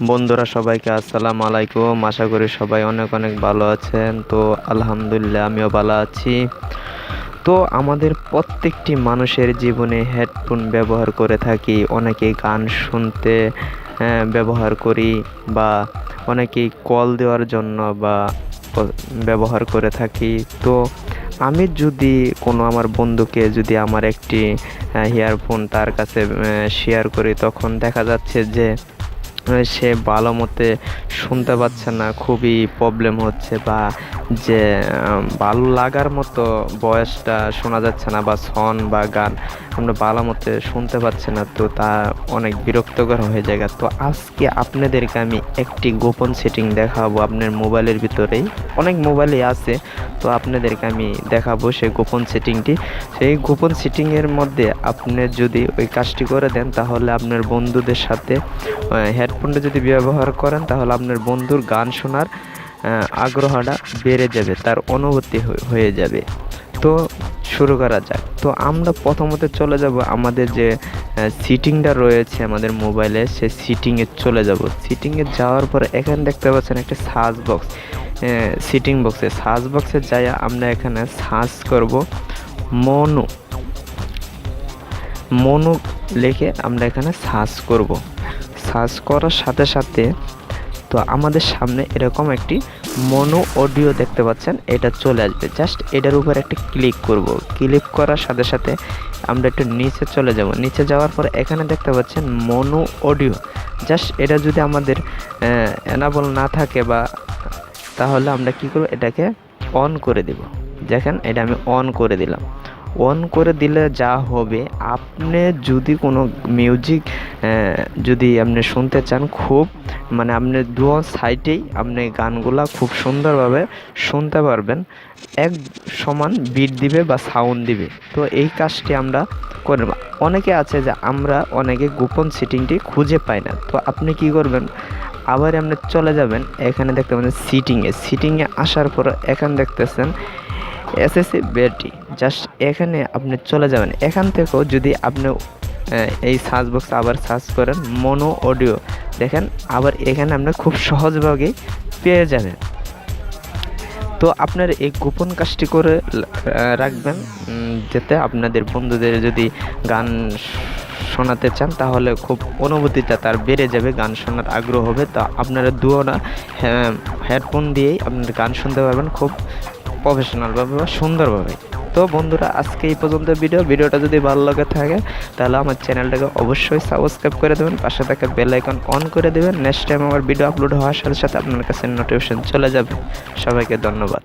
বন্ধুরা সবাইকে আসসালামু আলাইকুম। আশা করি সবাই অনেক অনেক ভালো আছেন। তো আলহামদুলিল্লাহ আমিও ভালো আছি। তো আমাদের প্রত্যেকটি মানুষের জীবনে হেডফোন ব্যবহার করে থাকি। অনেকেই গান শুনতে ব্যবহার করি, বা অনেকেই কল দেওয়ার জন্য বা ব্যবহার করে থাকি। তো আমি যদি কোনো আমার বন্ধুকে যদি আমার একটি ইয়ারফোন তার কাছে শেয়ার করি, তখন দেখা যাচ্ছে যে সে ভালো মতে শুনতে পাচ্ছে না, খুবই প্রবলেম হচ্ছে, বা যে ভালো লাগার মতো ভয়েসটা শোনা যাচ্ছে না, বা সন বা গান আমরা ভালো মতে শুনতে পাচ্ছি না। তো তা অনেক বিরক্তকর হয়ে যায়। তো আজকে আপনাদেরকে আমি একটি গোপন সেটিং দেখাবো আপনার মোবাইলের ভিতরেই, অনেক মোবাইলে আছে। তো আপনাদেরকে আমি দেখাবো সেই গোপন সেটিংটি। সেই গোপন সেটিংয়ের মধ্যে আপনি যদি ওই কাজটি করে দেন, তাহলে আপনার বন্ধুদের সাথে হেডফোনটা যদি ব্যবহার করেন, তাহলে আপনার বন্ধুর গান শোনার আগ্রহটা বেড়ে যাবে, তার অনুভূতি হয়ে যাবে। তো শুরু করা যাক। তো আমরা প্রথমত চলে যাব আমাদের যে সিটিংটা রয়েছে আমাদের মোবাইলে, সে সিটিংয়ে চলে যাব। সিটিংয়ে যাওয়ার পর এখানে দেখতে পাচ্ছেন একটা সার্চ বক্স, সিটিং বক্সে সার্চ বক্সে যাই আমরা এখানে সার্চ করব মনু। মনু লিখে আমরা এখানে সার্চ করব। সার্চ করার সাথে সাথে তো আমাদের সামনে এরকম একটি মনো অডিও দেখতে পাচ্ছেন, এটা চলে আসবে। জাস্ট এটার উপর একটা ক্লিক করব। ক্লিক করার সাথে সাথে আমরা একটু নিচে চলে যাব। নিচে যাওয়ার পর এখানে দেখতে পাচ্ছেন মনো অডিও। জাস্ট এটা যদি আমাদের এনাবল না থাকে, বা তাহলে আমরা কি করব, এটাকে অন করে দেব। দেখেন এটা আমি অন করে দিলাম। অন করে দিলে যা হবে, আপনি যদি কোনো মিউজিক যদি আপনি শুনতে চান, খুব মানে আপনি দুটো সাইডেই আপনি গানগুলা খুব সুন্দরভাবে শুনতে পারবেন। এক সমান বিট দিবে বা সাউন্ড দিবে। তো এই কাজটি আমরা করব। অনেকে আছে যে আমরা অনেকে গোপন সেটিংটি খুঁজে পাই না। তো আপনি কি করবেন, আবার আপনি চলে যাবেন, এখানে দেখতে পাচ্ছেন সিটিংয়ে আসার পর এখানে দেখতেছেন এসএসসি ব্যাটারি। জাস্ট এখানে আপনি চলে যাবেন। এখান থেকেও যদি আপনি এই সার্চ বক্সে আবার সার্চ করেন মনো অডিও, দেখেন আবার এখানে আপনি খুব সহজভাবে পেয়ে যাবেন। তো আপনার এই গোপন কাজটি করে রাখবেন, যাতে আপনাদের বন্ধুদের যদি গান শোনাতে চান, তাহলে খুব অনুভূতিটা তার বেড়ে যাবে, গান শোনার আগ্রহ হবে। তা আপনারা দুয়োটা হেডফোন দিয়েই আপনার গান শুনতে পারবেন খুব প্রফেশনালভাবে বা সুন্দরভাবে। তো বন্ধুরা, আজকে এই পর্যন্ত ভিডিওটা যদি ভালো লাগে থাকে, তাহলে আমার চ্যানেলটাকে অবশ্যই সাবস্ক্রাইব করে দেবেন, পাশে থাকা বেল আইকন অন করে দেবেন। নেক্সট টাইম আমার ভিডিও আপলোড হওয়ার সাথে সাথে আপনার কাছে নোটিফিকেশন চলে যাবে। সবাইকে ধন্যবাদ।